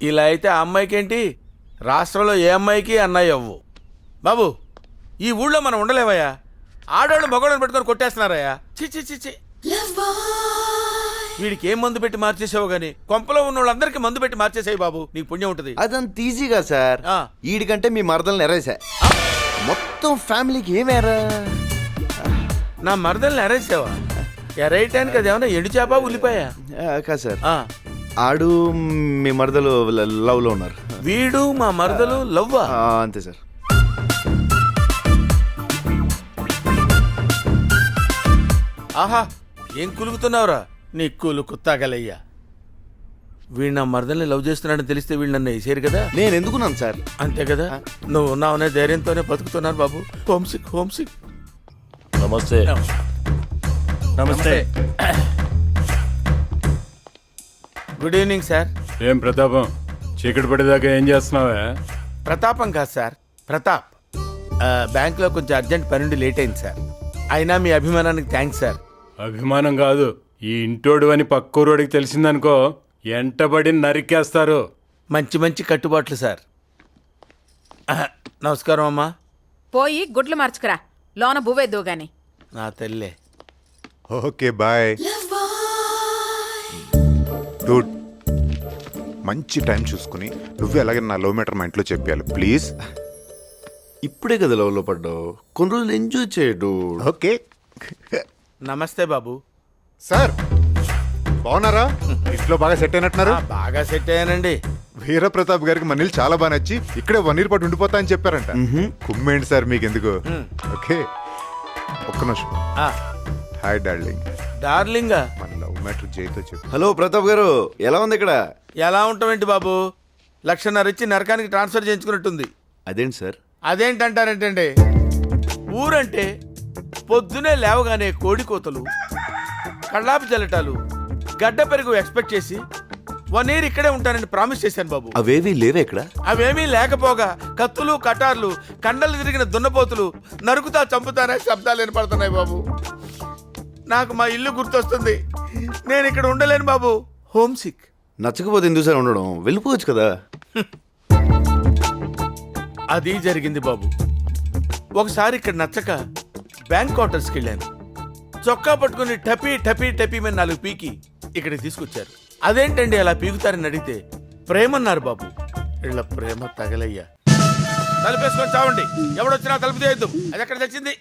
ఇలా అయితే ఆ అమ్మాయికి ఏంటి, రాష్ట్రంలో ఏ అమ్మాయికి అన్నయ్య అవ్వు. బాబు ఈ ఊళ్ళో మనం ఉండలేవయ్యా, ఆడవాళ్ళు మగవాళ్ళని పెట్టుకొని కొట్టేస్తున్నారయ్యా. చి చి చి చి. వీడికి ఏం మందు పెట్టి మార్చేసావు గానీ కొంపలో ఉన్న వాళ్ళందరికీ మందు పెట్టి మార్చేసాయి బాబు, నీకు పుణ్యం ఉంటుంది. అదంత ఈజీగా సార్. ఈడికంటే మీ మరదల్ని ఎరేసా, మొత్తం ఫ్యామిలీకి ఏమేరా. నా మరదల్ని ఎరేసావా? ఎరేయటానికి అది ఏమన్నా ఎండు చేప ఉల్లిపాయా? కాదు సార్, ఆడు మీ మరదలు లవ్ లో ఉన్నారు. వీడు మా మరదలు లవ్వా? అంతే సార్. ఆహా, ఏం కులుకుతున్నావురా? నీ కులుకు తగలయ్యా. వీడు నా మరదల్ని లవ్ చేస్తున్నాడని తెలిస్తే వీళ్ళు నన్ను వేసేరు కదా. నేను ఎందుకున్నాను సార్? అంతే కదా, నువ్వు ఉన్నావనే ధైర్యంతోనే బతుకుతున్నాను బాబు. Homesick homesick. నమస్తే. నమస్తే. Good evening sir. ఏం ప్రతాపం, చీకటి పడేదాకా ఏం చేస్తున్నావా? ప్రతాపం కాదు సార్, ప్రతాప్. బ్యాంకులో కొంచెం అర్జెంట్ పని నుండి లేట్ అయింది సార్. అయినా మీ అభిమానానికి థ్యాంక్స్ సార్. అభిమానం కాదు, ఈ ఇంటోడు అని పక్కూరోడికి తెలిసిందనుకో ఎంటబడి నరికేస్తారు. మంచి మంచి కట్టుబాట్లు సార్. నమస్కారం అమ్మా. పోయి గుడ్లు మార్చుకురా, లోన బువ్వేద్దు గాని. నా తల్లే. Okay bye. డూడ్, మంచి టైం చూసుకుని నువ్వు ఎలాగే నా లవ్ మ్యాటర్ మా ఇంట్లో చెప్పాలి ప్లీజ్. ఇప్పుడే కదా లవ్ లో పడ్డావు, కొన్ని రోజులు ఎంజాయ్ చేయడు. ఓకే. నమస్తే బాబు. సార్ బాగున్నారా? ఇంట్లో బాగా సెట్ అయినట్టున్నారు. బాగా సెట్ అయ్యానండి. వీరప్రతాప్ గారికి మనీళ్ళు చాలా బాగా నచ్చి ఇక్కడే 1 year పాటు ఉండిపోతా అని చెప్పారంట. కుమ్మేంటి సార్ మీకు ఎందుకు. ఓకే ఒక్క నిమిషం. Hi darling. డార్లింగా? మన లవ్ మ్యాటర్ జైతో చెప్పు. హలో ప్రతాప్ గారు, ఎలా ఉంది ఇక్కడ? ఎలా ఉంటామేంటి బాబు, 1,00,000 ఇచ్చి నరకానికి ట్రాన్స్ఫర్ చేయించుకున్నట్టుంది. అదేంటి సార్? అదేంటంటారంటండి, ఊరంటే పొద్దునే లేవగానే కోడి కోతలు, కళ్ళాపి జల్లటాలు, గడ్డ పెరుగు ఎక్స్పెక్ట్ చేసి 1 year ఇక్కడే ఉంటానని ప్రామిస్ చేశాను బాబు. అవేవి లేవే ఇక్కడ? అవేమీ లేకపోగా కత్తులు కటార్లు, కండలు తిరిగిన దున్నపోతులు, నరుకుతా చంపుతానే శబ్దాలు వినపడుతున్నాయి బాబు. నాకు మా ఇల్లు గుర్తొస్తుంది, నేను ఇక్కడ ఉండలేను బాబు. Home sick. నచ్చకపోతే ఎందుకు సార్ ఉండడం, వెళ్ళిపోవచ్చు కదా. అది జరిగింది బాబు. ఒకసారి ఇక్కడ నచ్చక బ్యాంక్ క్వార్టర్స్కి వెళ్ళాను. చొక్కా పట్టుకుని టపీ టపీ టపీ మీద 4 పీకి ఇక్కడికి తీసుకొచ్చారు. అదేంటండి అలా పీకుతారని అడిగితే ప్రేమన్నారు బాబు. వీళ్ళ ప్రేమ తగలయ్యా. తలుపేసుకొని చావండి, ఎవడొచ్చినా తలుపు తీయద్దు. అది ఎక్కడ తెచ్చింది?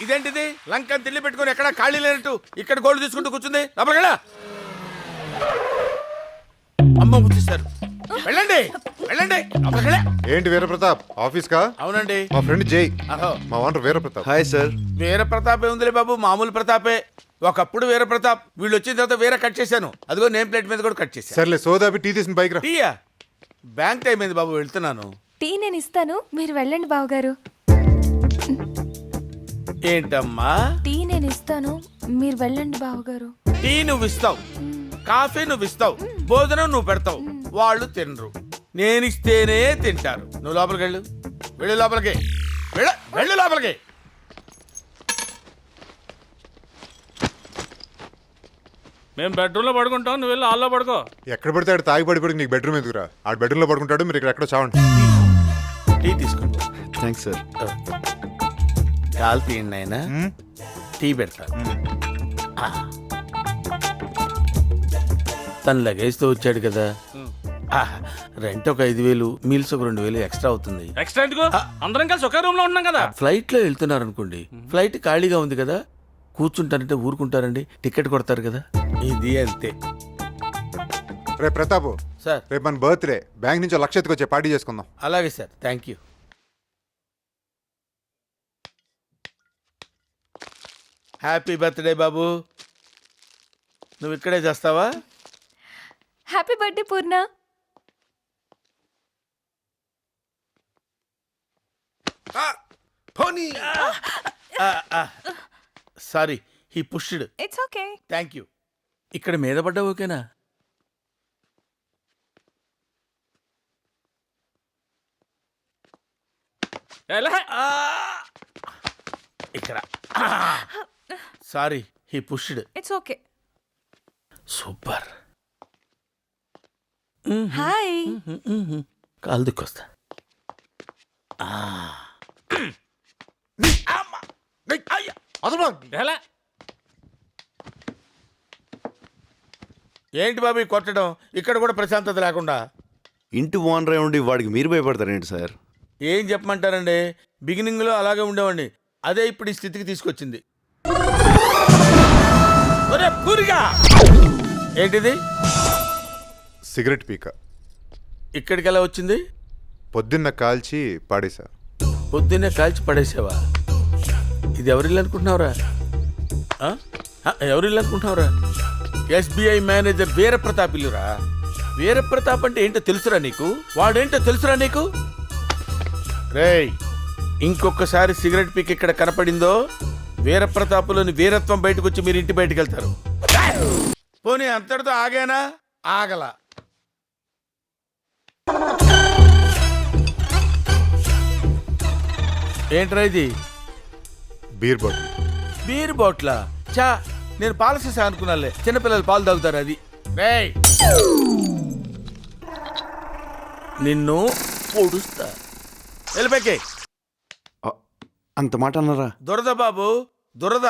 ఇదేంటిది, లంకని తిల్లి పెట్టుకుని ఎక్కడ ఖాళీ లేనట్టు ఇక్కడ గోల్డ్ తీసుకుంటూ కూర్చుంది. లోపలికెళ్ళా. అమ్మ వచ్చేసారు. వెళ్ళండి వెళ్ళండి. ఏంటి వీరప్రతాప్ ఆఫీస్ కా? అవునండి. మా ఫ్రెండ్ జై, అహో, మా owner Veeraprathap. Hi sir. Veera ప్రతాపే ఉందిలే బాబు, మామూలు ప్రతాపే. ఒకప్పుడు వీర ప్రతాప్, వీళ్ళు వచ్చిన తర్వాత వీర కట్ చేశాను. అదిగో నేమ్ ప్లేట్ మీద కూడా కట్ చేశాను. సర్లే సోదాబి టీ తీసిన బైక్ రా. టీయా? బ్యాంక్ టైం అయింది బాబు, వెళ్తున్నాను. టీ నేను ఇస్తాను, మీరు వెళ్ళండి బావగారు. ఏంటమ్మా? టీ నేను ఇస్తాను, మీరు వెళ్ళండి బావగారు. టీ నువ్వు ఇస్తావు, కాఫీ నువ్వు ఇస్తావు, భోజనం నువ్వు పెడతావు, వాళ్ళు తినరు. నేను ఇస్తేనే తింటారు. నువ్వు లోపలికి వెళ్ళు. వెళ్ళు లోపలికి, వెళ్ళు లోపలికి. మేము బెడ్రూమ్ లో పడుకుంటాం, నువ్వు వెళ్ళి హాల్లో పడుకో. ఎక్కడ పడితే ఆడు తాగి పడిపోయి నీకు బెడ్రూమ్ ఎందుకురా? ఆడు బెడ్రూమ్ లో పడుకుంటాడు, మీరు ఇక్కడ ఎక్కడో చావండి. టీ తీసుకోండి. Thanks sir. కాలు తీయండి ఆయన, టీ పెడతా. తను లగేజ్తో వచ్చాడు కదా, రెంట్ ఒక 5,000, మీల్స్ ఒక 2,000 ఎక్స్ట్రా అవుతుంది. ఎక్స్ట్రా ఎందుకు? అందరం కలిసి ఒకే రూమ్ లో ఉన్నాం కదా. ఫ్లైట్ లో వెళ్తున్నారు అనుకోండి, ఫ్లైట్ ఖాళీగా ఉంది కదా, కూర్చుంటారంటే ఊరుకుంటారండి, టికెట్ కొడతారు కదా. ఇది అంతే. రేపు ప్రతాప్ సార్, రేపు మన బర్త్డే, బ్యాంక్ నుంచి 1,00,000 ఎత్తుకొచ్చే పార్టీ చేసుకుందాం. అలాగే sir, thank you. Happy birthday బాబు. నువ్వు ఇక్కడే చేస్తావా? Happy birthday Purna. Sorry, he pushed. It's okay. Thank you. ఇక్కడ మీద పడ్డా ఓకేనా? ఇక్కడ. Sorry, he pushed. It's okay. Super. Hi. కాలు దిక్కొస్తా. ఎలా ఏంటి బాబు ఈ కొట్టడం? ఇక్కడ కూడా ప్రశాంతత లేకుండా. ఇంటి ఓనర్ ఉండి వాడికి మీరు భయపడతారేంటి సార్? ఏం చెప్పమంటారండి, బిగినింగ్లో అలాగే ఉండేవాడిని, అదే ఇప్పుడు ఈ స్థితికి తీసుకొచ్చింది. ఒరే పూరిగా! ఏంటిది సిగరెట్ పీక ఇక్కడికి ఎలా వచ్చింది? పొద్దున్న కాల్చి పాడేశా. పొద్దున్నే కాల్చి పడేసావా? ఇది ఎవరిల్లు అనుకుంటున్నావురా? ఆ? ఎవరిల్లు అనుకుంటున్నావురా? ఎస్బీఐ మేనేజర్ వీరప్రతాప్ ఇల్లురా. వీరప్రతాప్ అంటే ఏంటో తెలుసురా నీకు? వాడేంటో తెలుసురా నీకు? రేయ్, ఇంకొకసారి సిగరెట్ పీక్ ఇక్కడ కనపడిందో వీరప్రతాపులోని వీరత్వం బయటకు వచ్చి మీరు ఇంటి బయటకు వెళ్తారు. పోనీ అంతటితో ఆగానా? ఆగల. ఏంట్రా ఇది? Beer bottle. బీర్ బాట్లా? చా, నేను పాల సీసా అనుకున్నాలే, చిన్నపిల్లలు పాలు తాగుతారు అది. రేయ్, నిన్ను పొడుస్తా. వెళ్ళిపోకే. అంత మాట అన్నారా? దురద బాబు, దురద.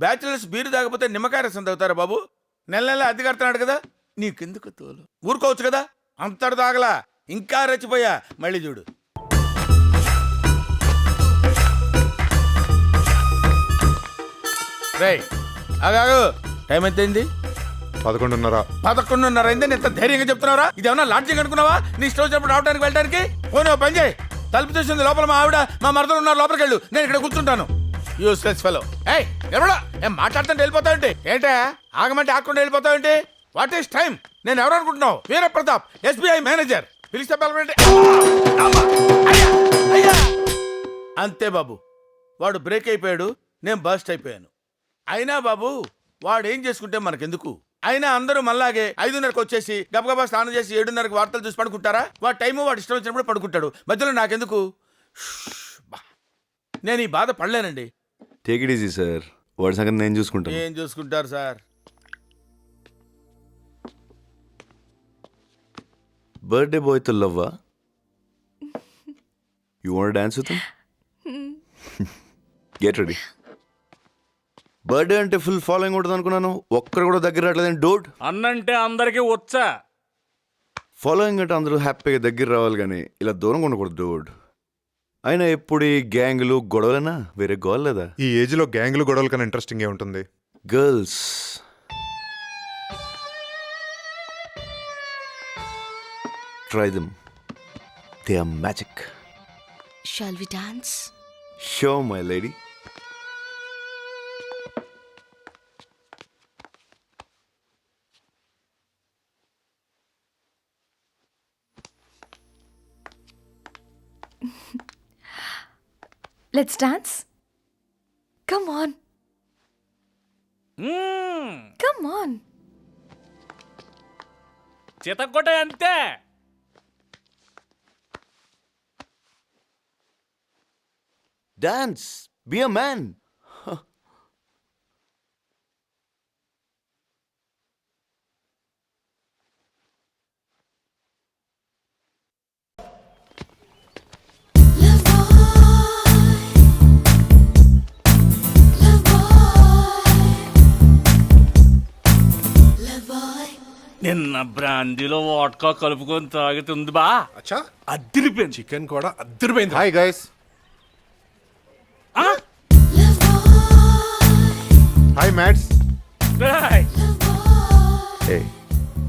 బ్యాచులర్స్ బీరు తాగకపోతే నిమ్మకాయ రసం తాగుతారా బాబు? నెల నెల అద్దె కడుతున్నాడు కదా, నీకెందుకు తోలు? ఊరుకోవచ్చు కదా. అంతటి తాగలా, ఇంకా రెచ్చిపోయా. మళ్ళీ చూడు. రేయ్ ఆగాగు, టైం ఎంతైంది? 11:30. 11:30 అయింది. ఎంత ధైర్యంగా చెప్తున్నావురా? ఇదేమన్నా లాడ్జింగ్ అనుకున్నావా? నీ ఇష్టం వచ్చినప్పుడు రావడానికి వెళ్ళడానికి? పోనీ ఓ పని చేయి, తలుపు చూసింది లోపల మా ఆవిడ మా మరదలు ఉన్నారు, లోపలికి వెళ్ళు, నేను ఇక్కడ కూర్చుంటాను. Useless fellow. ఏయ్ ఎవడా ఏం మాట్లాడుతుంటే వెళ్ళిపోతావేంటి? ఏంటే ఆగమంటే ఆకుండా వెళ్ళిపోతావేంటి? What is time? నేను ఎవరు అనుకుంటున్నావు? Veeraprathap, SBI manager. పిలిస్తే పిలవండి. అంతే బాబు, వాడు బ్రేక్ అయిపోయాడు, నేను బస్ట్ అయిపోయాను. అయినా బాబు వాడు ఏం చేసుకుంటే మనకెందుకు? అయినా అందరూ మళ్ళాగే 5:30కి వచ్చేసి గబగబా స్నానం చేసి 7:30కి వార్తలు చూసి పడుకుంటారా? వాడు టైము వాడు ఇష్టం వచ్చినప్పుడు పడుకుంటాడు, మధ్యలో నాకెందుకు? నేను ఈ బాధ పడలేనండి. టేక్ ఇట్ ఈజీ సార్, వాడి సంగతి నేను చూసుకుంటాను. ఏం చూసుకుంటారు సార్? బర్త్డే బాయ్తో లవ్వా? You want dance with him? Get ready. Birthday అంటే ఫుల్ ఫాలోయింగ్ ఉంటుంది అనుకున్నాను, ఒక్కరు కూడా దగ్గర రావట్లేదని. డోడ్ అన్నంటే అందరికీ వచ్చా. ఫాలోయింగ్ అంటే అందరూ హ్యాపీగా దగ్గర రావాలి కానీ ఇలా దూరంగా ఉండకూడదు డోడ్. అయినా ఎప్పుడు ఈ గ్యాంగ్లు గొడవలైనా వేరే గోల్ లేదా? ఈ ఏజ్ లో గ్యాంగ్లు గొడవల కన్నా ఇంట్రెస్టింగ్ ఏ ఉంటుంది? Girls try them, they are magic. Shall we dance? Show my lady. Let's dance. Come on, come on. చితక్కొట్టే అంతే. Dance, be a man. నిన్న బ్రాందీలో వాట్కా కలుపుకొని తాగుతుంది బా. అచ్చా, అద్దరిపోయింది. చికెన్ కూడా అద్దరిపోయింది. Hi guys. Hi mats. Hey,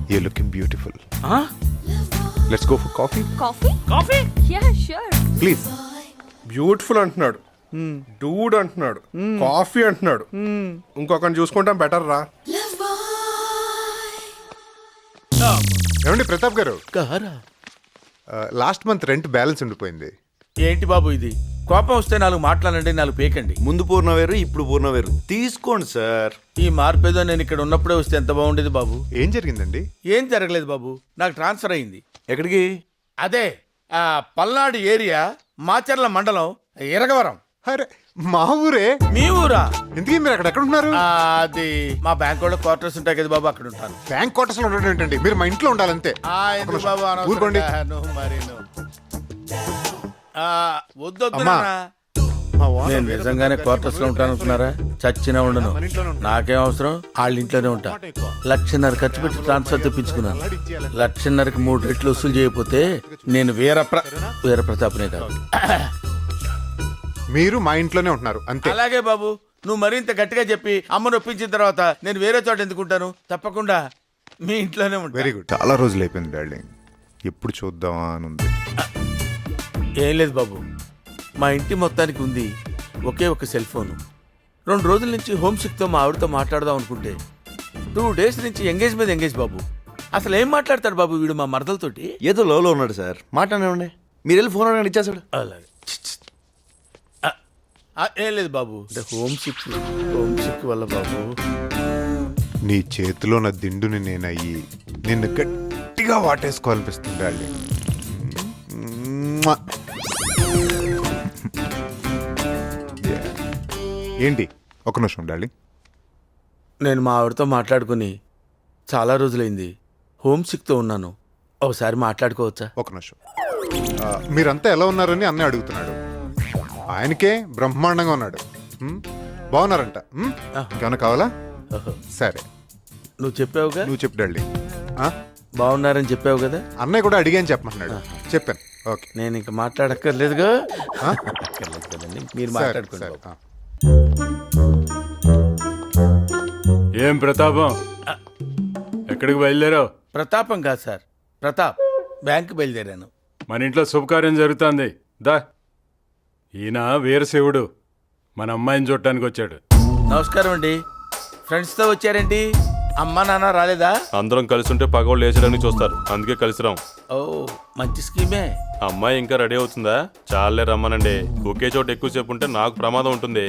you're looking beautiful. Let's go for coffee. Coffee? Coffee yeah sure. Please. Beautiful అంటున్నాడు, డూడ్ అంటున్నాడు, కాఫీ అంటున్నాడు. ఇంకొకరిని చూసుకుంటాం బెటర్ రా. ఏమండి ప్రతాప్ గారు, కారా? లాస్ట్ మంత్ రెంట్ బ్యాలెన్స్ ఉండిపోయింది. ఏంటి బాబు ఇది? కోపం వస్తే 4 మాట్లాడండి, 4 పేకండి. ముందు పూర్ణ వేరు, ఇప్పుడు పూర్ణ వేరు. తీసుకోండి సార్. ఈ మార్పేదో నేను ఇక్కడ ఉన్నప్పుడే వస్తే ఎంత బాగుండేది బాబు. ఏం జరిగిందండి? ఏం జరగలేదు బాబు, నాకు ట్రాన్స్ఫర్ అయింది. ఎక్కడికి? అదే పల్నాడు ఏరియా, మాచర్ల మండలం, ఇరగవరం. అరే మా ఊరే. మీ ఊరా? ఎందుకే మీరు అక్కడ ఎక్కడ ఉంటున్నారు? అది మా బ్యాంక్ వాళ్ళ క్వార్టర్స్ ఉంటాయి కదా బాబు, అక్కడ ఉంటాను. బ్యాంక్ క్వార్టర్స్ లో ఉండడం ఏంటండి? మీరు మా ఇంట్లో ఉండాలంతే. ఎందుకు బాబు ఊరుకోండి. నువ్వు మరి నువ్వు. వద్దొద్దు అమ్మా. నాన్న. మా ఓనర్ నేను నిజంగానే క్వార్టర్స్ లో ఉంటాను అనుకున్నారా? చచ్చినా ఉండను. నాకేం అవసరం, వాళ్ళ ఇంట్లోనే ఉంటా. 1,50,000 ఖర్చు పెట్టి ట్రాన్స్ఫర్ తెప్పించుకున్నాను. 1,50,000కి 3 రెట్లు వసూలు చేయకపోతే నేను వీరప్రతాప్నే కాదు. మీరు మా ఇంట్లోనే ఉంటున్నారు అంతే. అలాగే బాబు, నువ్వు మరింత గట్టిగా చెప్పి అమ్మను ఒప్పించిన తర్వాత నేను వేరే చోట ఎందుకుంటాను? తప్పకుండా మీ ఇంట్లోనే ఉంటా. Very good. చాలా రోజులు అయిపోయింది డార్లింగ్, ఎప్పుడు చూద్దామా అని ఉంది. ఏం లేదు బాబు, మా ఇంటి మొత్తానికి ఉంది ఒకే ఒక సెల్ ఫోను. 2 రోజుల నుంచి హోమ్ సిక్తో మా ఆవిడతో మాట్లాడదాం అనుకుంటే 2 డేస్ నుంచి ఎంగేజ్ మీద ఎంగేజ్ బాబు. అసలు ఏం మాట్లాడతాడు బాబు వీడు మా మరదలతోటి? ఏదో లోలో ఉన్నాడు సార్, మాట్లాడండి. మీరు వెళ్ళి ఫోన్ అడగండి, ఇచ్చేసాడు. అలాగే. ఏం లేదు బాబు, అంటే హోమ్ సిక్ వల్ల బాబు. నీ చేతిలో నా దిండుని నేనయ్యి నిన్ను గట్టిగా వాటేసుకోవాలనిపిస్తుంది డార్లింగ్. ఏంటి ఒక నిమిషం డార్లింగ్. నేను మా ఆవిడతో మాట్లాడుకుని చాలా రోజులైంది. హోమ్ సిక్తో ఉన్నాను. ఒకసారి మాట్లాడుకోవచ్చా? ఒక నిమిషం. మీరంతా ఎలా ఉన్నారని అన్నయ్య అడుగుతున్నాడు. ఆయనకే బ్రహ్మాండంగా ఉన్నాడు. బాగున్నారంట. ఏమన్నా కావాలా? ఓహో. సరే నువ్వు చెప్పావుగా, నువ్వు చెప్పు డార్లింగ్. బాగున్నారని చెప్పావు కదా. అన్నయ్య కూడా అడిగాని చెప్పమంటున్నాడు. చెప్పాను. ఓకే నేను ఇంకా మాట్లాడక్కర్లేదుగా. అక్కర్లేదు కదండి, మీరు సరే, మాట్లాడుకోండి సరే. బాబు. ఏం ప్రతాపం, ఎక్కడికి బయలుదేరావు? ప్రతాపం కాదు సార్, ప్రతాప్. బ్యాంక్ బయలుదేరాను. మన ఇంట్లో శుభకార్యం జరుగుతుంది. దా, ఈయన వీరశివుడు, మన అమ్మాయిని చూడటానికి వచ్చాడు. నమస్కారం అండి. ఫ్రెండ్స్తో వచ్చారేంటి? అమ్మా నాన్న రాలేదా? అందరం కలిసి ఉంటే పగవాళ్ళు లేచడానికి చూస్తారు, అందుకే కలిసి రాం. ఓ, మంచి స్కీమే. అమ్మాయి ఇంకా రెడీ అవుతుందా? చాలే రమ్మనండి. ఒకే చోట ఎక్కువసేపు ఉంటే నాకు ప్రమాదం ఉంటుంది.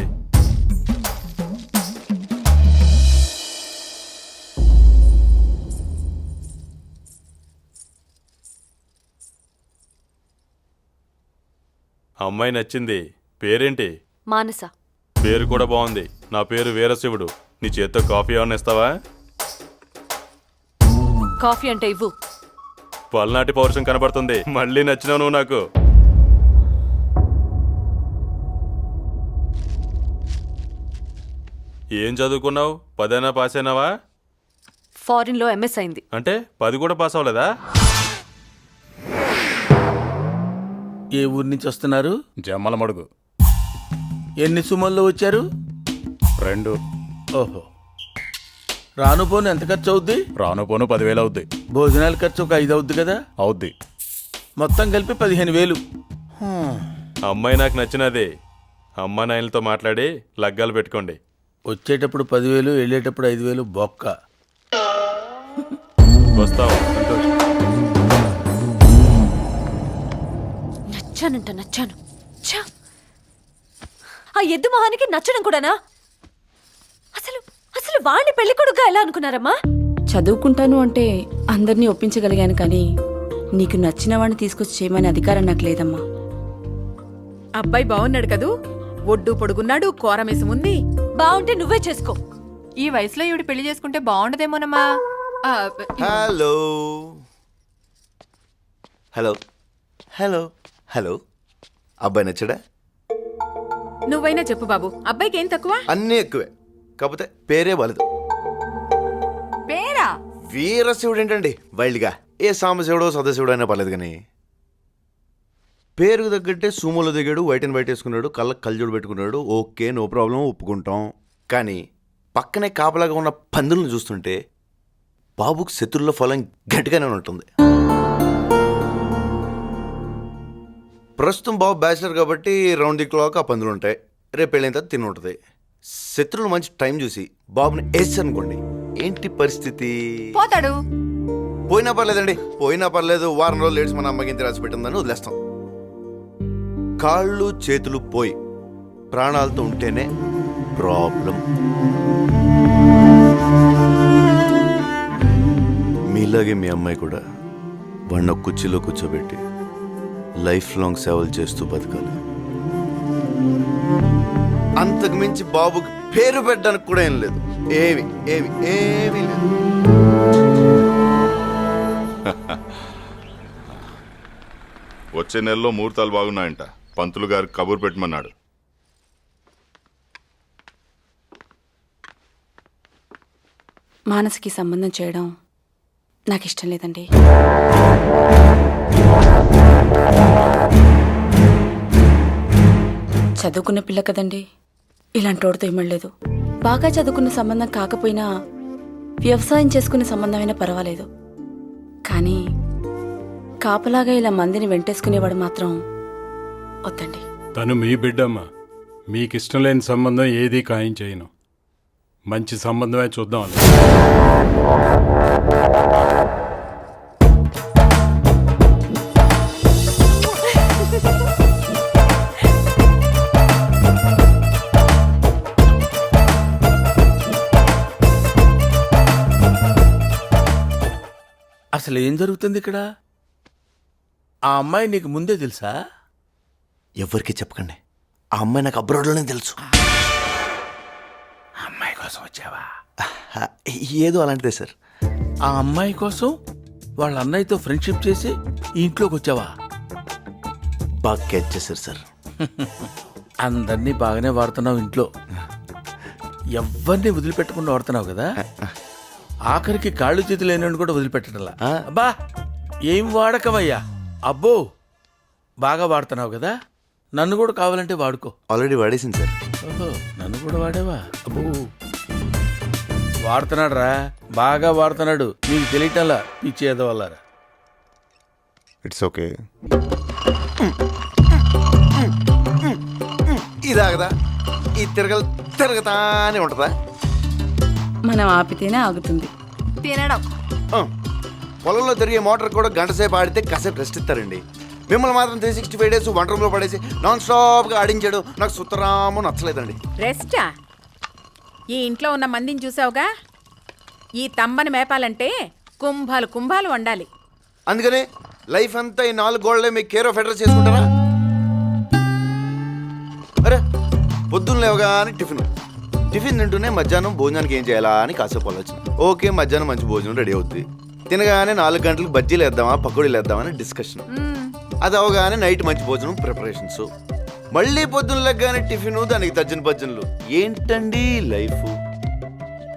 అమ్మాయి నచ్చింది. పేరేంటి? మానస. పేరు కూడా బాగుంది. నా పేరు వీరశివుడు. నీ చేత్తో కాఫీ ఏమన్నా ఇస్తావా? కాఫీ అంటే ఇవ్వు. పల్నాటి పౌరుషం కనబడుతుంది. మళ్ళీ నచ్చినావు నువ్వు నాకు. ఏం చదువుకున్నావు? 10 పాస్ అయినావా? ఫారిన్ లో ఎంఎస్ అయింది. అంటే 10 కూడా పాస్ అవ్వలేదా? ఏ ఊరు నుంచి వస్తున్నారు? జమ్మల మడుగు. ఎన్ని సుమల్లో వచ్చారు? 2. ఓహో. రాను పోను ఎంత ఖర్చు అవుద్ది? రాను పోను 10,000 అవుద్ది. భోజనాల ఖర్చు ఒక 5 అవుద్ది కదా. అవుద్ది. మొత్తం కలిపి 15,000. అమ్మాయి నాకు నచ్చినది. అమ్మా నాయనలతో మాట్లాడి లగ్గాలు పెట్టుకోండి. వచ్చేటప్పుడు 10,000, వెళ్ళేటప్పుడు 5,000 బొక్క. వస్తావు. నచ్చాను. ఛ! ఆ ఎద్దు మొహానికి నచ్చడం కూడానా? అసలు వాడిని పెళ్లి కొడుకుగా ఎలా అనుకున్నారమ్మా? చదువుకుంటాను అంటే అందరినీ ఒప్పించగలిగాను, కానీ నీకు నచ్చిన వాడిని తీసుకొచ్చి చేయమని అధికారం నాకు లేదమ్మా. అబ్బాయి బాగున్నాడు కదూ, ఒడ్డు పొడుగున్నాడు, కోరమేసం ఉంది. బాగుంటే నువ్వే చేసుకో. ఈ వయసులో ఈవిడ పెళ్లి చేసుకుంటే బాగుండదేమోనమ్మా. Hello hello hello hello. అబ్బాయి నచ్చడా? నువ్వైనా చెప్పు బాబు, అబ్బాయికి ఏం తక్కువ? అన్నీ ఎక్కువే, కాకపోతే పేరే బాలేదు. పేరా? వీరశివుడు ఏంటండి వైల్డ్గా? ఏ సాంబశివుడో సదాశివుడో అయినా పర్లేదు, కానీ పేరుకు తగ్గట్టే సూమోలో దిగాడు, వైట్ అండ్ వైట్ వేసుకున్నాడు, కళ్ళకు కళ్ళజోడు పెట్టుకున్నాడు. ఓకే, నో ప్రాబ్లం, ఒప్పుకుంటాం. కానీ పక్కనే కాపలాగా ఉన్న పందులను చూస్తుంటే బాబుకు శత్రువుల ఫలం గట్టిగానే ఉంటుంది. ప్రస్తుతం బాబు బ్యాచిలర్ కాబట్టి రౌండ్ ది క్లాక్ ఆ పందులు ఉంటాయి. రేపు వెళ్ళిన తర్వాత తిని ఉంటుంది. శత్రువులు మంచి టైం చూసి బాబుని వేసారనుకోండి, ఏంటి పరిస్థితి? పోతాడు. పోయినా పర్లేదండి, పోయినా పర్లేదు. వారం రోజులు లేట్స్ మన అమ్మకి ఇంత రాసి పెట్టిందని వదిలేస్తాం. కాళ్ళు చేతులు పోయి ప్రాణాలతో ఉంటేనే ప్రాబ్లం. మీలాగే మీ అమ్మాయి కూడా వాడిని ఒక కుర్చీలో కూర్చోబెట్టి లైఫ్ లాంగ్ సేవలు చేస్తూ బతకాలి. అంతకు మించి బాబుకి పేరు పెట్టడానికి కూడా ఏం లేదు. ఏమి ఏమి ఏమీ లేదు. వచ్చే నెలలో ముహూర్తాలు బాగున్నాయంట. పంతులు గారు కబురు పెట్టమన్నాడు. మానసికి సంబంధం చేయడం నాకు ఇష్టం లేదండి. చదువుకున్న పిల్ల కదండి, ఇలాంటి వాడితో ఇమ్మడలేదు. బాగా చదువుకున్న సంబంధం కాకపోయినా వ్యవసాయం చేసుకునే సంబంధమైనా పర్వాలేదు, కానీ కాపలాగా ఇలా మందిని వెంటేసుకునేవాడు మాత్రం వద్దండి. తను మీ బిడ్డమ్మా. మీకిష్టం లేని సంబంధం ఏదీ ఖాయం చేయను. మంచి సంబంధమే చూద్దాం అని. అసలు ఏం జరుగుతుంది ఇక్కడ? ఆ అమ్మాయి నీకు ముందే తెలుసా? ఎవరికి చెప్పకండి. ఆ అమ్మాయి నాకు అబ్రాడ్లోనే తెలుసు. అమ్మాయి కోసం వచ్చావా? ఏదో అలాంటిదే సార్. ఆ అమ్మాయి కోసం వాళ్ళ అన్నయ్యతో ఫ్రెండ్షిప్ చేసి ఈ ఇంట్లోకి వచ్చావా? బాగా క్యాచ్ చేశారు సార్. అందరినీ బాగానే వాడుతున్నావు ఇంట్లో, ఎవరిని వదిలిపెట్టకుండా వాడుతున్నావు కదా. ఆఖరికి కాళ్ళు చేతులు లేని కూడా వదిలిపెట్టడంలా. అబ్బా ఏం వాడకమయ్యా. అబ్బో బాగా వాడుతున్నావు కదా, నన్ను కూడా కావాలంటే వాడుకో. ఆల్రెడీ వాడేసింది సార్. ఓహో నన్ను కూడా వాడేవా? అబ్బో వాడుతున్నాడు రా, బాగా వాడుతున్నాడు. నీకు తెలియటంలా పిచ్చి ఏదో వల్లారా. It's okay. ఇదాగదా ఈ తిరగతానే ఉంటుందా? మనం ఆపితేనే ఆగుతుంది. తినడం పొలంలో తిరిగే మోటార్ కూడా గంట సేపు ఆడితే కాసేపు రెస్ట్ ఇస్తారండి. మిమ్మల్ని మాత్రం 365 డేస్ వంట రూమ్లో పడేసి నాన్ స్టాప్గా ఆడించాడు. నాకు సుతరాము నచ్చలేదండి. రెస్టా? ఈ ఇంట్లో ఉన్న మందిని చూసావుగా, ఈ తంబని మేపాలంటే కుంభాలు కుంభాలు వండాలి. అందుకని లైఫ్ అంతా ఈ 4 గోళ్లే మీకు కేర్ ఆఫ్ అడ్రస్ చేసుకుంటారా? అరే పొద్దున్న లేవగానే టిఫిన్ తింటూనే మధ్యాహ్నం భోజనానికి ఏం చేయాలా అని కాసేపు ఆలోచన. ఓకే మధ్యాహ్నం మంచి భోజనం రెడీ అవుతుంది. తినగానే 4 గంటలకు బజ్జీలు వేద్దామా పకోడీలు వేద్దామని డిస్కషన్. అది అవగానే నైట్ మంచి భోజనం ప్రిపరేషన్స్. మళ్ళీ పొద్దున్న లెగ్గానే టిఫిన్, దానికి తజ్జన భజ్జనలు. ఏంటండి లైఫ్?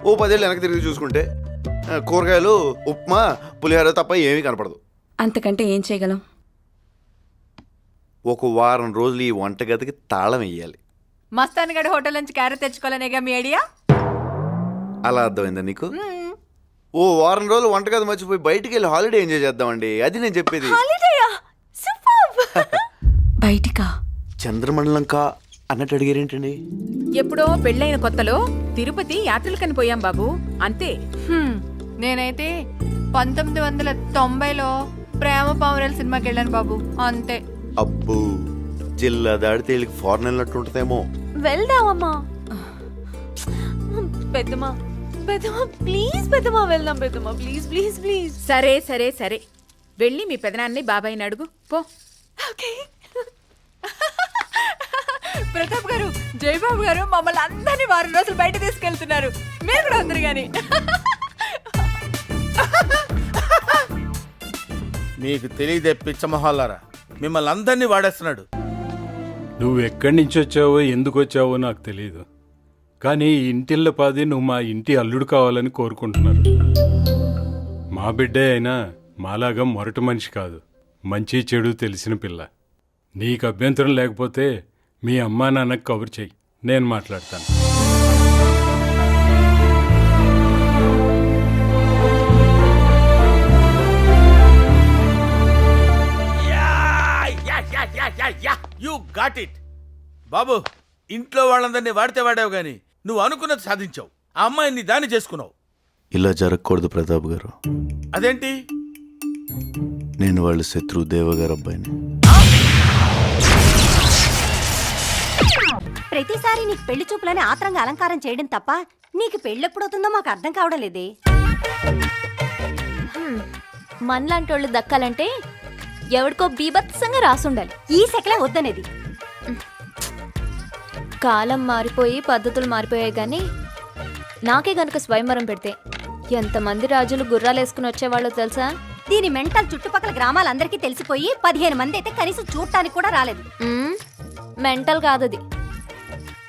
ఓ 10 ఏళ్ళు వెనక్కి తిరిగి చూసుకుంటే కూరగాయలు, ఉప్మా, పులిహోర తప్ప ఏమీ కనపడదు. అంతకంటే ఏం చేయగలం? ఒక వారం రోజులు ఈ వంటగదికి తాళం వేయాలి. మస్తాన్గఢ్ హోటల్ నుంచి క్యారెట్ తెచ్చుకోవాలనేగా మీ ఐడియా? అలా అర్థమైందా నీకు? ఓ వారం రోజులు వంటగది మర్చిపోయి బయటికి వెళ్ళి హాలిడే ఎంజాయ్ చేద్దామండి. అది నేను చెప్పేది. బయటికా? చంద్రమండలం కా అన్నట్టు అడిగారేంటండి? ఎప్పుడో పెళ్ళైన కొత్తలో తిరుపతి యాత్రలకని పోయాం బాబు, అంతే. నేనైతే 1990లో ప్రేమ పావురాల సినిమాకి వెళ్ళాను బాబు, అంతే. అబ్బో జిల్లా దాడితే వీళ్ళకి ఫారెన్ వెళ్ళినట్టు ఉంటుందేమో. వెళ్దామమ్మా. పెద్దమ్మా ప్లీజ్, పెద్దమ్మా వెళ్దాం. పెద్దమ్మా ప్లీజ్ ప్లీజ్ ప్లీజ్. సరే సరే సరే, వెళ్ళి మీ పెదనాన్ని బాబాయ్ని అడుగు పో. ప్రతాప్ గారు, జయబాబు గారు మమ్మల్ని అందరినీ వారం రోజులు బయట తీసుకెళ్తున్నారు. మీరు కూడా అందరు గాని. మీకు తెలియదే పిచ్చమొహాలారా, మిమ్మల్ని అందరినీ వాడేస్తున్నాడు. నువ్వు ఎక్కడి నుంచి వచ్చావో ఎందుకు వచ్చావో నాకు తెలియదు, కానీ ఈ ఇంటిళ్ళ పాది నువ్వు మా ఇంటి అల్లుడు కావాలని కోరుకుంటున్నారు. మా బిడ్డే అయినా మాలాగా మొరటి మనిషి కాదు, మంచి చెడు తెలిసిన పిల్ల. నీకు అభ్యంతరం లేకపోతే మీ అమ్మా నాన్నకు కబురు చెయ్యి, నేను మాట్లాడతాను. యు గాట్ ఇట్ బాబు. ఇంట్లో వాళ్ళందరినీ వాడితే వాడావు గాని నువ్వు అనుకున్నది సాధించావు. ఆ అమ్మాయిని దాన్ని చేసుకున్నావు. ఇలా జరగకూడదు ప్రతాప్ గారు. అదేంటి? నేను వాళ్ళ శత్రువు దేవగారు అబ్బాయిని. ప్రతిసారి నీకు పెళ్లి చూపులని ఆత్రంగా అలంకారం చేయడం తప్ప నీకు పెళ్ళెప్పుడవుతుందో మాకు అర్థం కావడం లేదే. మనలాంటోళ్ళు దక్కాలంటే ఎవడికో బీభత్సంగా రాసుండాలి. ఈ సెకలే వద్దనేది. కాలం మారిపోయి పద్ధతులు మారిపోయాయి కానీ నాకే గనుక స్వయంవరం పెడితే ఎంతమంది రాజులు గుర్రాలు వేసుకుని వచ్చేవాళ్ళో తెలుసా? దీని మెంటల్ చుట్టుపక్కల గ్రామాలందరికీ తెలిసిపోయి 15 మంది అయితే కనీసం చూడటానికి కూడా రాలేదు. మెంటల్ కాదది,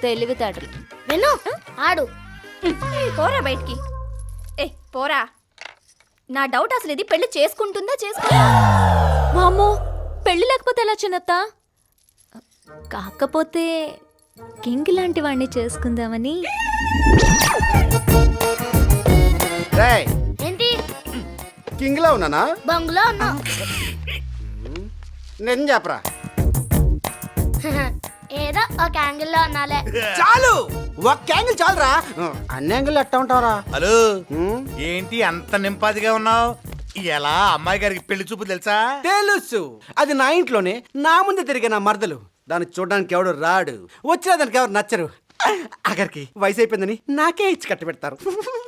తెలివితేటలు. వెళ్ళు ఆడు. పోరా బయటికి. ఏ పోరా. నా డౌట్ అసలు ఇది పెళ్లి చేసుకుంటుందా వామ్మో, పెళ్లి లేకపోతే ఎలా చిన్నత్త? కాకపోతే కింగ్ లాంటి వాడిని చేసుకుందామని. ఏంటి కింగ్ లో ఉన్నానా? బంగ్లా ఉన్నా. నేను చెప్పరా? ఏదో ఒక యాంగిల్ లో ఉన్నాలే. చాలు, ఒక యాంగిల్ చాలురా. అన్ని యాంగిల్ ఎట్టా ఉంటావరా? హలో, ఏంటి అంత నింపాదిగా ఉన్నావు? ఎలా అమ్మాయి గారికి పెళ్లి చూపు తెలుసా? తెలుసు, అది నా ఇంట్లోనే నా ముందే తిరిగే నా మరదలు. దాన్ని చూడడానికి ఎవడు రాడు, వచ్చినా దానికి ఎవరు నచ్చరు. అక్కడికి వయసు అయిపోయిందని నాకే ఇచ్చి కట్టి పెడతారు.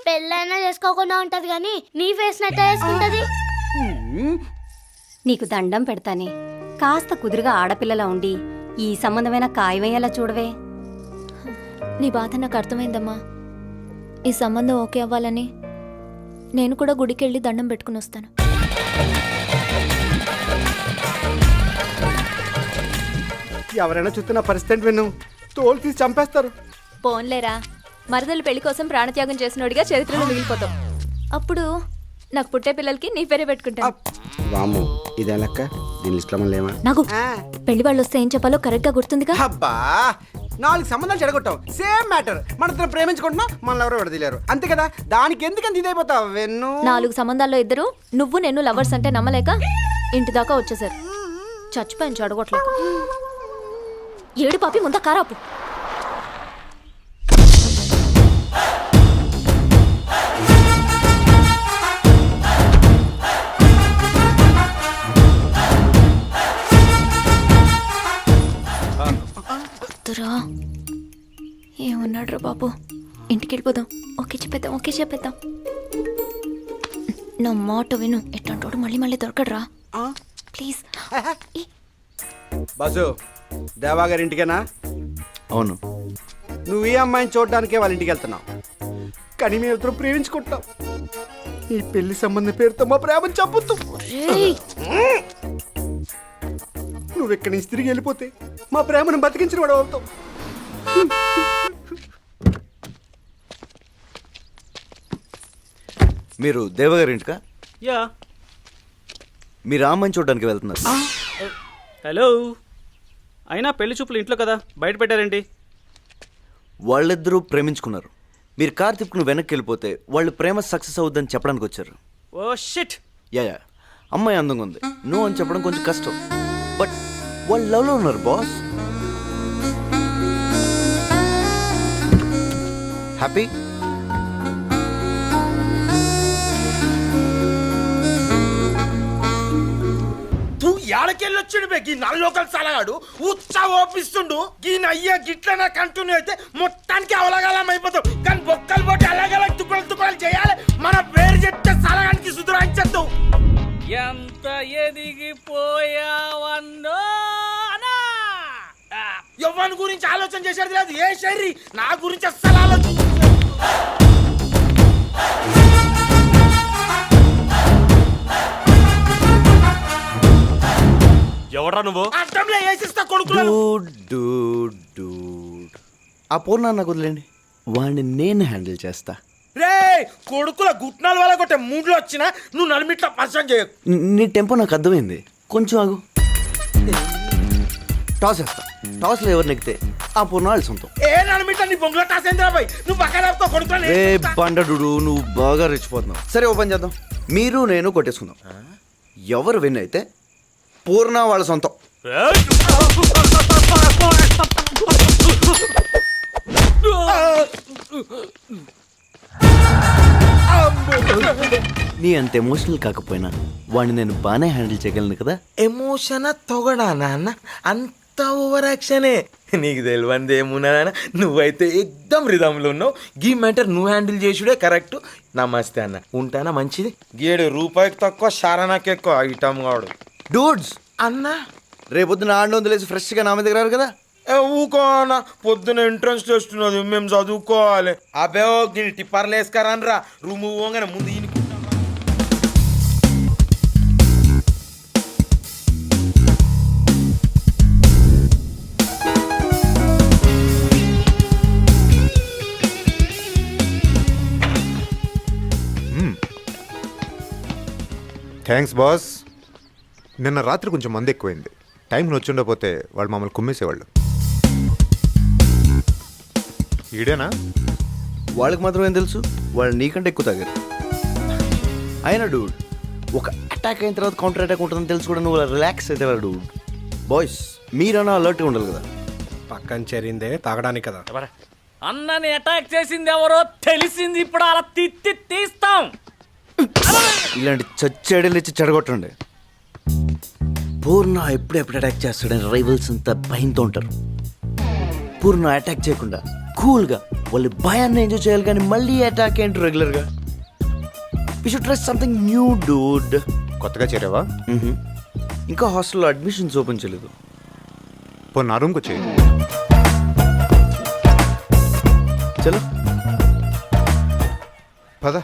పెళ్ళైనా చేసుకోకుండా ఉంటది కానీ నీ ఫేస్ నట్ట వేసుకుంటది. నీకు దండం పెడతానే, కాస్త కుదురుగా ఆడపిల్లలా ఉండి ఈ సంబంధమైన ఖాయమయ్యేలా చూడవే. నీ బాధ నాకు అర్థమైందమ్మా. ఈ సంబంధం ఓకే అవ్వాలని నేను కూడా గుడికి వెళ్ళి దండం పెట్టుకుని వస్తాను. ఎవరైనా చూస్తున్న పరిస్థితి విను, తోలు తీసి చంపేస్తారు. పోన్లేరా, మరదలు పెళ్లి కోసం ప్రాణత్యాగం చేసినోడిగా చరిత్రలో మిగిలిపోతాం. అప్పుడు నాకు పుట్టే పిల్లలకి నీ పేరే పెట్టుకుంటాను. వాము, ఇదే లెక్క. దీని లిస్ట్ లో లేవా? నాకు పెళ్లి వాళ్ళు వస్తే ఏం చెప్పాలో కరెక్ట్ గా గుర్తుందిగా. అబ్బా, 4 సంబంధాలు చెడగొట్టావు. Same matter. మన ఇద్దరం ప్రేమించుకుంటున్నాం, మనల్ని ఎవరో విడదీలేరు, అంతే కదా. దానికి ఎందుకంత ఇదైపోతావు వెన్ను? 4 సంబంధాల్లో ఇద్దరు నువ్వు నేను లవర్స్ అంటే నమ్మలేక ఇంటి దాకా వచ్చేసారు. చచ్చిపోయాను చెడగొట్టలేక. ఏడు పాపి ముందా కారాపు. ఏమన్నాడు రా బాబు? ఇంటికి వెళ్ళిపోదాం. ఓకే చెప్పేద్దాం. నా మాట విను, ఎట్లాంటోడు మళ్ళీ మళ్ళీ దొరకడరా ప్లీజ్. బాసు, దేవా గారి ఇంటికేనా? అవును. నువ్వు ఈ అమ్మాయిని చూడడానికే వాళ్ళ ఇంటికి వెళ్తున్నావు, కానీ మేము ఇద్దరం ప్రేమించుకుంటాం. ఈ పెళ్లి సంబంధం పేరుతో మా ప్రేమను చంపుతూ నువ్వు ఇక్కడి నుంచి తిరిగి వెళ్ళిపోతే మా ప్రేమను బతికించిన వాడు అవుతావు. మీరు దేవగారి ఇంటికా? యా. మీరు ఆ అమ్మాయిని చూడడానికి వెళ్తున్నారు. హలో, అయినా పెళ్లి చూపులు ఇంట్లో కదా, బయట పెట్టారేంటి? వాళ్ళిద్దరూ ప్రేమించుకున్నారు. మీరు కార్ తిప్పుకుని వెనక్కి వెళ్ళిపోతే వాళ్ళు ప్రేమ సక్సెస్ అవుద్దని చెప్పడానికి వచ్చారు. Oh shit. యా, అమ్మాయి అందంగా ఉంది, నో అని చెప్పడం కొంచెం కష్టం. బట్ వాళ్ళు లవ్లో ఉన్నారు బాస్. హ్యాపీ? ఏడకెళ్ళొచ్చాడు బే, ఈ నల్లోకలు సలగాడు ఉత్సా ఓపిస్తుండు. ఈ నయ్య గిట్లనే కంటిన్యూ అయితే మొత్తానికి అవలగాలం అయిపోతాం. కానీ బొక్కలు పోటీ అలాగలా తుక్కలు చేయాలి. మన పేరు చెప్తే సలగానికి సుధురాంచద్దు. ఎంత ఎదిగిపోయావన్నో ఎవరి గురించి ఆలోచన చేసేది లేదు. ఏ శరీ నా గురించి అస్సలు ఆలోచన. ఎవడ్రా నువ్వు? అర్థంలో వేసిస్తా కొడుకులు. ఆ పూర్ణ నాకు వదిలేండి, వాడిని నేను హ్యాండిల్ చేస్తా. రే కొడుకుల గుట్నాల వల్ల కొట్టే మూడ్లో వచ్చినా నువ్వు నలిమిట్లా పరిచయం చేయకు. నీ టెంపో నాకు అర్థమైంది, కొంచెం ఆగు. టాస్ వేస్తా. టాస్లో ఎవరు నెక్కితే ఆ పూర్ణ వాళ్ళ సొంతం. ఏ నలిమిట్లా నీ బొంగులో టాస్ ఏంద్రా బాయ్? నువ్వు పక్కన కొడుకులు. రే బండడు, నువ్వు బాగా రెచ్చిపోతున్నావు. సరే ఓపెన్ చేద్దాం. మీరు నేను కొట్టేసుకుందాం. ఎవరు విన్ అయితే పూర్ణ వాళ్ళ సొంతం. నీ అంత ఎమోషనల్ కాకపోయినా వాడిని నేను బాగానే హ్యాండిల్ చేయగలను కదా. ఎమోషన్ తొగడా నాన్న, అంత ఓవర్ యాక్షనే. నీకు తెలియంది ఏమున్నా నాన్న, నువ్వైతే ఎగ్దం రిధంలో ఉన్నావు. గీ మ్యాటర్ నువ్వు హ్యాండిల్ చేసుడే కరెక్ట్. నమస్తే అన్న, ఉంటానా మంచిది. ₹7 తక్కువ శారణాకి ఎక్కువ ఐటమ్ కాడు. డూడ్స్ అన్నా రేపొద్దున 600 ఫ్రెష్గా నా మీద దగ్గర కదా. ఊకోనా పొద్దున ఎంట్రన్స్ టెస్ట్ ఉన్నది, మేము చదువుకోవాలి. అబ్బే టిప్పర్లు వేసుకరాని రా, రూమ్ పోగానే ముందు ఈయనకి. Thanks boss. నిన్న రాత్రి కొంచెం మంది ఎక్కువైంది. టైంకి వచ్చి ఉండకపోతే వాళ్ళు మమ్మల్ని కుమ్మేసేవాళ్ళు. ఈడేనా? వాళ్ళకి మాత్రం ఏం తెలుసు, వాళ్ళు నీకంటే ఎక్కువ తాగారు. అయినా డూడ్, ఒక అటాక్ అయిన తర్వాత కౌంటర్ అటాక్ ఉంటుందని తెలుసు కూడా నువ్వు రిలాక్స్ అయితే డూడ్. బాయ్స్ మీరన్నా అలర్ట్గా ఉండాలి కదా. పక్కన చేరిందే తాగడానికి కదా. అన్నని అటాక్ చేసింది ఎవరో తెలిసింది, ఇప్పుడు అలా తీస్తాం. ఇలాంటి చచ్చేడలు ఇచ్చి చెడగొట్టండి. పూర్ణ ఎప్పుడెప్పుడు అటాక్ చేస్తాడని రైవల్స్ అంతా భయంతో ఉంటారు. పూర్ణ అటాక్ చేయకుండా కూల్గా వాళ్ళు భయాన్ని ఎంజాయ్ చేయాలి, కానీ మళ్ళీ అటాక్ ఏంటి రెగ్యులర్గా. We should try something new dude. కొత్తగా చేరావా? ఇంకా హాస్టల్లో అడ్మిషన్స్ ఓపెన్ చేయలేదు. పో నా రూమ్కి వచ్చేయి. చలో పద.